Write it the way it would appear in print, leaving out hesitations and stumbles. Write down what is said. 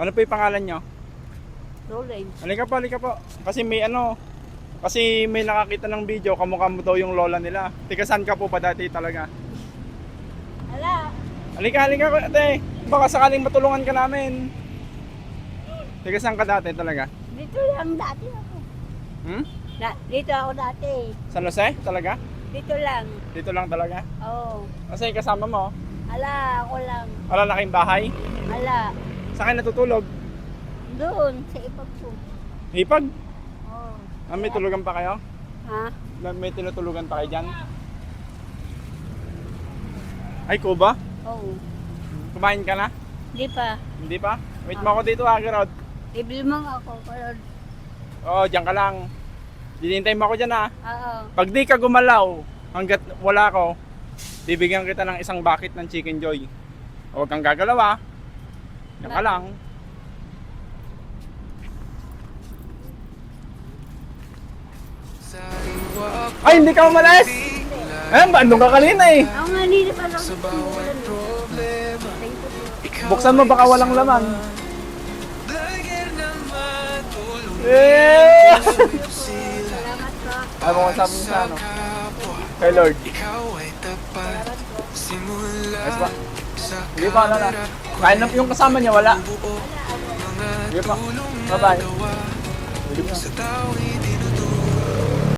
Ano po yung pangalan nyo? Rolling. Halika po. Kasi may nakakita ng video, kamukha mo daw yung lola nila. Tika, saan ka po pa dati talaga? Ala. Halika po, ate. Baka sakaling matulungan ka namin. Tika, saan ka dati talaga? Dito lang dati ako. Hmm? Dito ako dati. San Jose? Talaga? Dito lang. Dito lang talaga? Oo. Kasi kasama mo? Ala, ako lang. Wala na kayong bahay? Ala. Saan kayo natutulog? Doon, sa ipag ko. Hipag? Oo. May tulugan pa kayo? Ha? May tinutulugan pa kayo dyan? Ay, Kuba? Oo. Kumain ka na? Di pa. Hindi pa? Wait mo ako dito, Gerard. Iblimang ako. Pero, Oo, dyan ka lang. Hinihintay mo ako dyan, ha? oo. Pag di ka gumalaw, hanggat wala ako, bibigyan kita ng isang bucket ng Chicken Joy. Huwag kang gagalaw, ha? Diyan ka lang. Ay, hindi ka umalis! Eh, andun ka kanina eh. Ako nga nila pa lang. Buksan mo, baka walang laman. Eh! Salamat po. Ano mo sabi mo sa ano? Kay Lord. Ayos ba? Hindi pa, ano na. Kain na yung kasama niya, wala. Sige pa. Bye-bye. Sige pa.